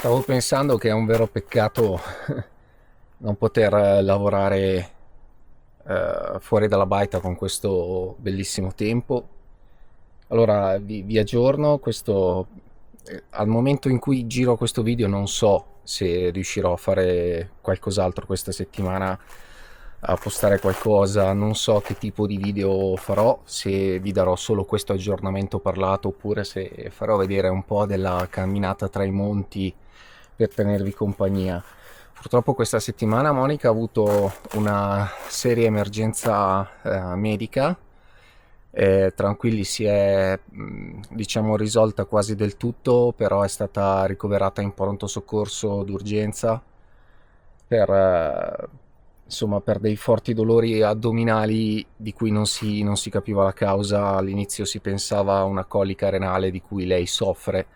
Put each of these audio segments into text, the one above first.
Stavo pensando che è un vero peccato non poter lavorare fuori dalla baita con questo bellissimo tempo. Allora vi aggiorno, al momento in cui giro questo video non so se riuscirò a fare qualcos'altro questa settimana, a postare qualcosa, non so che tipo di video farò, se vi darò solo questo aggiornamento parlato oppure se farò vedere un po' della camminata tra i monti per tenervi compagnia. Purtroppo questa settimana Monica ha avuto una seria emergenza medica. Tranquilli, si è diciamo risolta quasi del tutto, però è stata ricoverata in pronto soccorso d'urgenza per, insomma, per dei forti dolori addominali di cui non si capiva la causa. All'inizio si pensava a una colica renale di cui lei soffre,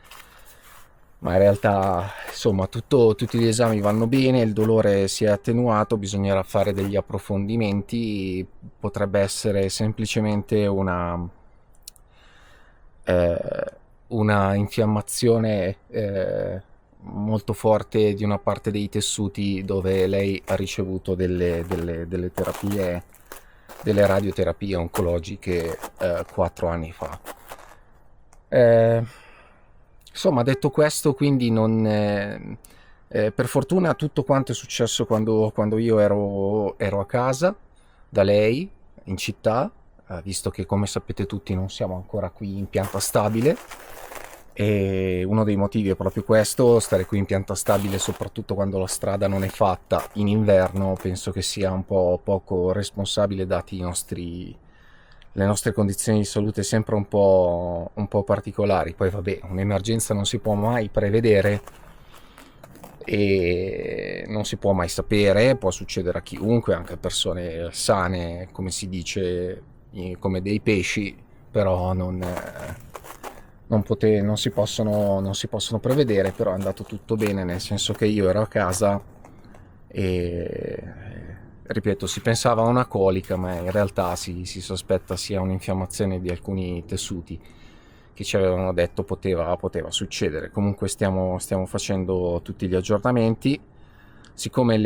ma in realtà insomma tutti gli esami vanno bene, il dolore si è attenuato, bisognerà fare degli approfondimenti, potrebbe essere semplicemente eh, una infiammazione molto forte di una parte dei tessuti dove lei ha ricevuto delle terapie, delle radioterapie oncologiche 4 anni fa. Eh, insomma, detto questo, quindi non, per fortuna tutto quanto è successo quando io ero a casa da lei in città, visto che come sapete tutti non siamo ancora qui in pianta stabile. E uno dei motivi è proprio questo, stare qui in pianta stabile, soprattutto quando la strada non è fatta in inverno, penso che sia un po' poco responsabile dati le nostre condizioni di salute sempre un po' particolari. Poi vabbè, un'emergenza non si può mai prevedere e non si può mai sapere, può succedere a chiunque, anche a persone sane, come si dice, come dei pesci, però non si possono prevedere. Però è andato tutto bene, nel senso che io ero a casa e ripeto, si pensava a una colica, ma in realtà si sospetta sia un'infiammazione di alcuni tessuti che ci avevano detto poteva succedere. Comunque stiamo facendo tutti gli aggiornamenti. Siccome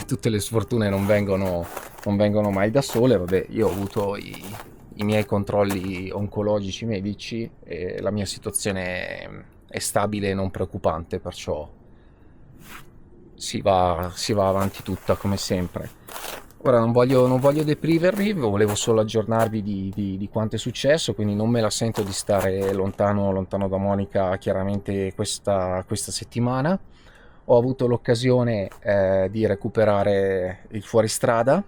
tutte le sfortune non vengono mai da sole, vabbè, io ho avuto i miei controlli oncologici medici e la mia situazione è stabile e non preoccupante, perciò si va avanti tutta come sempre. Ora non voglio deprimervi, volevo solo aggiornarvi di quanto è successo, quindi non me la sento di stare lontano da Monica chiaramente questa settimana. Ho avuto l'occasione di recuperare il fuoristrada,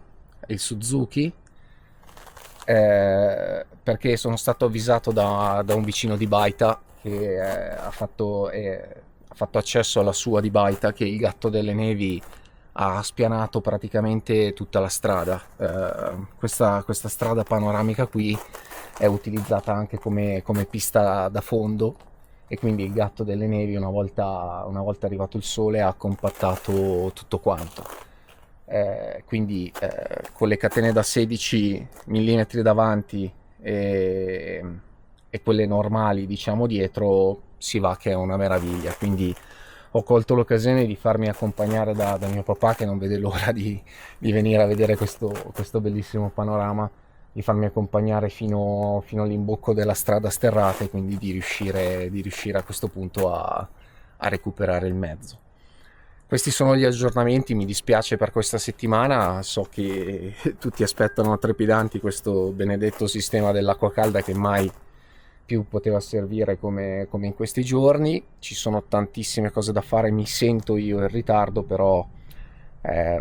il Suzuki, perché sono stato avvisato da un vicino di baita che ha fatto accesso alla sua di baita, che il gatto delle nevi ha spianato praticamente tutta la strada. Questa strada panoramica qui è utilizzata anche come pista da fondo e quindi il gatto delle nevi una volta arrivato il sole ha compattato tutto quanto. Quindi con le catene da 16 mm davanti e, e quelle normali diciamo dietro si va che è una meraviglia. Quindi ho colto l'occasione di farmi accompagnare da mio papà, che non vede l'ora di venire a vedere questo bellissimo panorama, di farmi accompagnare fino all'imbocco della strada sterrata e quindi di riuscire a questo punto a recuperare il mezzo. Questi sono gli aggiornamenti, mi dispiace per questa settimana, so che tutti aspettano trepidanti questo benedetto sistema dell'acqua calda che mai più poteva servire come in questi giorni. Ci sono tantissime cose da fare, mi sento io in ritardo, però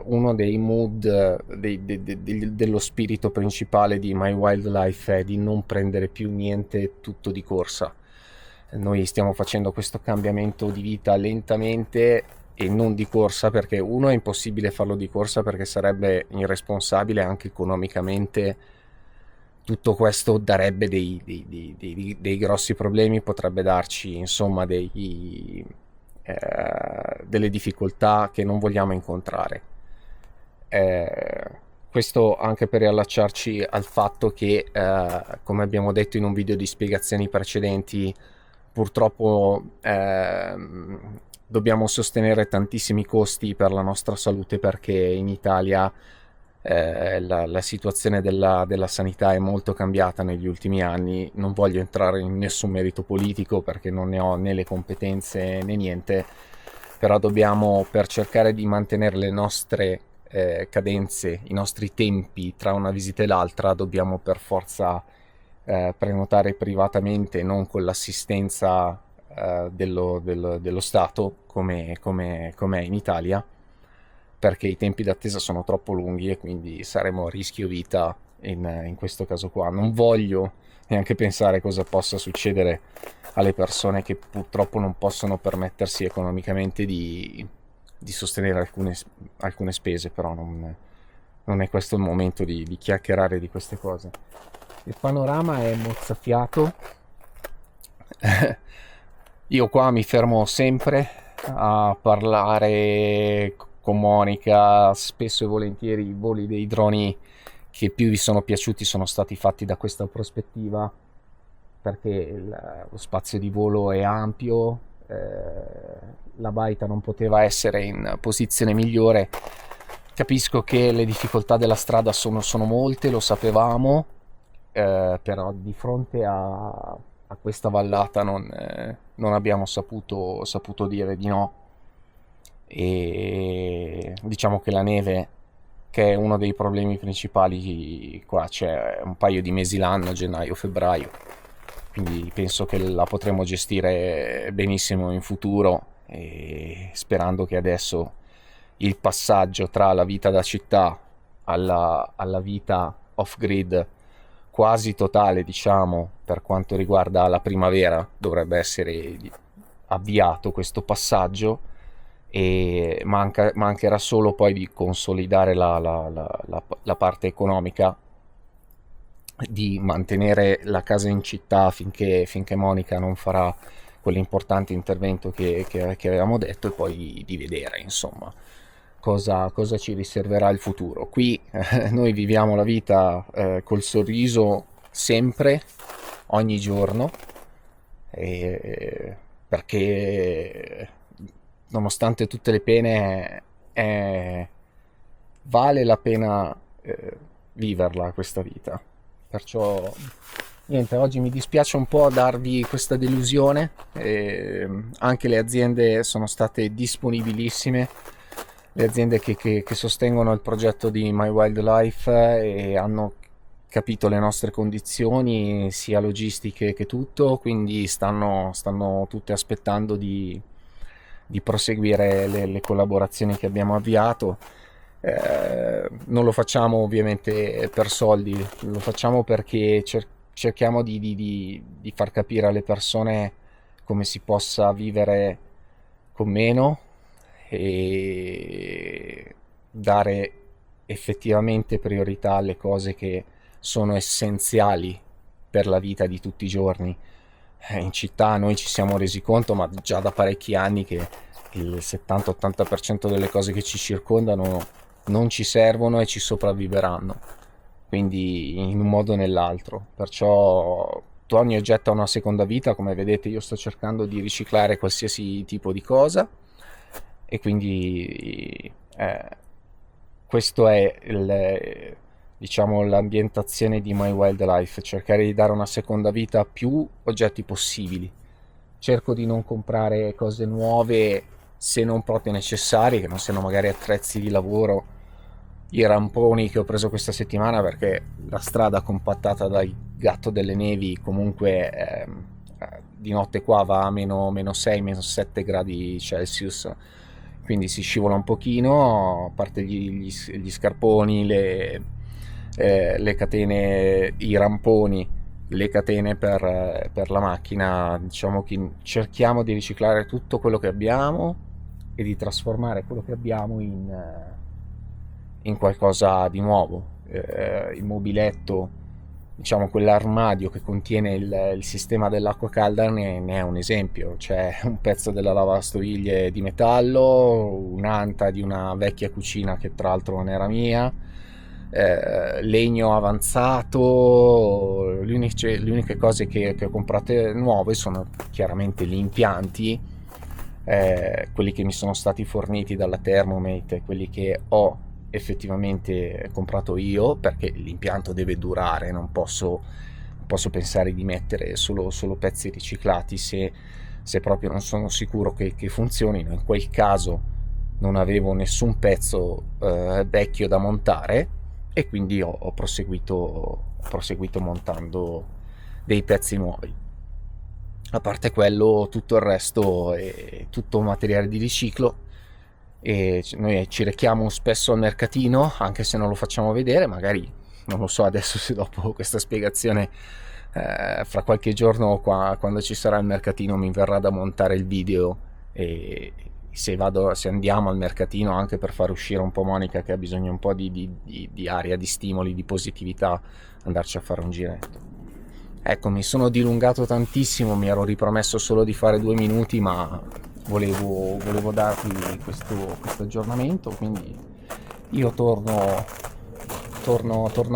uno dei mood, dello spirito principale di My Wildlife è di non prendere più niente tutto di corsa. Noi stiamo facendo questo cambiamento di vita lentamente e non di corsa, perché uno è impossibile farlo di corsa perché sarebbe irresponsabile anche economicamente. Tutto questo darebbe dei grossi problemi, potrebbe darci insomma delle difficoltà che non vogliamo incontrare. Questo anche per riallacciarci al fatto che, come abbiamo detto in un video di spiegazioni precedenti, purtroppo dobbiamo sostenere tantissimi costi per la nostra salute, perché in Italia la situazione della sanità è molto cambiata negli ultimi anni. Non voglio entrare in nessun merito politico perché non ne ho né le competenze né niente, però dobbiamo, per cercare di mantenere le nostre cadenze, i nostri tempi tra una visita e l'altra, dobbiamo per forza prenotare privatamente, non con l'assistenza dello Stato come è in Italia, perché i tempi d'attesa sono troppo lunghi e quindi saremo a rischio vita in questo caso qua. Non voglio neanche pensare cosa possa succedere alle persone che purtroppo non possono permettersi economicamente di sostenere alcune spese, però non è questo il momento di chiacchierare di queste cose. Il panorama è mozzafiato. Io qua mi fermo sempre a parlare con Monica. Spesso e volentieri i voli dei droni che più vi sono piaciuti sono stati fatti da questa prospettiva, perché lo spazio di volo è ampio, la baita non poteva essere in posizione migliore. Capisco che le difficoltà della strada sono molte, lo sapevamo, però di fronte a questa vallata non abbiamo saputo dire di no. E diciamo che la neve, che è uno dei problemi principali qua, c'è un paio di mesi l'anno, gennaio, febbraio, quindi penso che la potremo gestire benissimo in futuro, e sperando che adesso il passaggio tra la vita da città alla vita off-grid quasi totale, diciamo, per quanto riguarda la primavera, dovrebbe essere avviato questo passaggio, e mancherà solo poi di consolidare la parte economica, di mantenere la casa in città finché Monica non farà quell'importante intervento che avevamo detto, e poi di vedere insomma cosa ci riserverà il futuro. Qui noi viviamo la vita col sorriso sempre, ogni giorno, perché nonostante tutte le pene vale la pena viverla questa vita. Perciò niente, oggi mi dispiace un po' darvi questa delusione. Anche le aziende sono state disponibilissime, le aziende che sostengono il progetto di My Wildlife, e hanno capito le nostre condizioni sia logistiche che tutto, quindi stanno tutte aspettando di proseguire le collaborazioni che abbiamo avviato. Non lo facciamo ovviamente per soldi, lo facciamo perché cerchiamo di far capire alle persone come si possa vivere con meno, e dare effettivamente priorità alle cose che sono essenziali per la vita di tutti i giorni. In città noi ci siamo resi conto, ma già da parecchi anni, che il 70-80% delle cose che ci circondano non ci servono e ci sopravviveranno, quindi in un modo o nell'altro. Perciò ogni oggetto ha una seconda vita. Come vedete, io sto cercando di riciclare qualsiasi tipo di cosa, e quindi questo è diciamo l'ambientazione di My Wildlife: cercare di dare una seconda vita a più oggetti possibili. Cerco di non comprare cose nuove se non proprio necessarie, che non siano magari attrezzi di lavoro. I ramponi che ho preso questa settimana, perché la strada compattata dal gatto delle nevi comunque di notte qua va a meno 6, meno 7 gradi Celsius, quindi si scivola un pochino. A parte gli scarponi, le catene, i ramponi, le catene per la macchina, diciamo che cerchiamo di riciclare tutto quello che abbiamo e di trasformare quello che abbiamo in qualcosa di nuovo. Il mobiletto, diciamo quell'armadio che contiene il sistema dell'acqua calda, ne è un esempio. C'è un pezzo della lavastoviglie di metallo, un'anta di una vecchia cucina che tra l'altro non era mia, legno avanzato. Le uniche cose che ho comprato nuove sono chiaramente gli impianti, quelli che mi sono stati forniti dalla Thermomate, quelli che ho effettivamente comprato io, perché l'impianto deve durare, non posso pensare di mettere solo pezzi riciclati se proprio non sono sicuro che funzionino. In quel caso non avevo nessun pezzo vecchio da montare, e quindi ho proseguito montando dei pezzi nuovi. A parte quello, tutto il resto è tutto materiale di riciclo, e noi ci rechiamo spesso al mercatino, anche se non lo facciamo vedere. Magari, non lo so adesso se dopo questa spiegazione, fra qualche giorno quando ci sarà il mercatino mi verrà da montare il video, e se andiamo al mercatino, anche per far uscire un po' Monica, che ha bisogno un po' di aria, di stimoli, di positività, andarci a fare un giretto. Ecco, mi sono dilungato tantissimo, mi ero ripromesso solo di fare 2 minuti, ma volevo darvi questo aggiornamento. Quindi io torno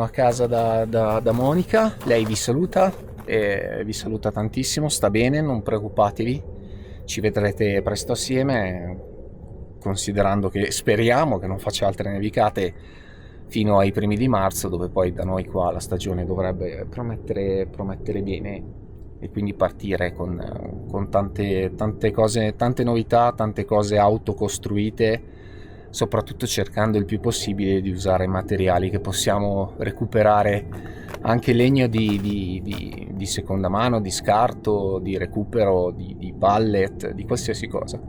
a casa da Monica, lei vi saluta, e vi saluta tantissimo, sta bene, non preoccupatevi, ci vedrete presto assieme, considerando che speriamo che non faccia altre nevicate fino ai primi di marzo, dove poi da noi qua la stagione dovrebbe promettere bene, e quindi partire con tante cose, tante novità, tante cose autocostruite, soprattutto cercando il più possibile di usare materiali che possiamo recuperare, anche legno di seconda mano, di scarto, di recupero, di pallet, di qualsiasi cosa.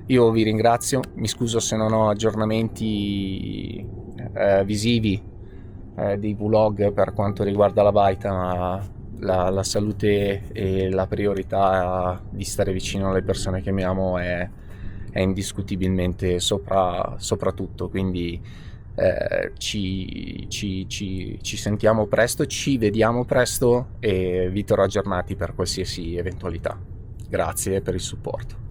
Io vi ringrazio, mi scuso se non ho aggiornamenti visivi, dei vlog per quanto riguarda la baita, ma la salute e la priorità di stare vicino alle persone che amiamo è indiscutibilmente sopra tutto. Quindi ci sentiamo presto, ci vediamo presto, e vi terrò aggiornati per qualsiasi eventualità. Grazie per il supporto.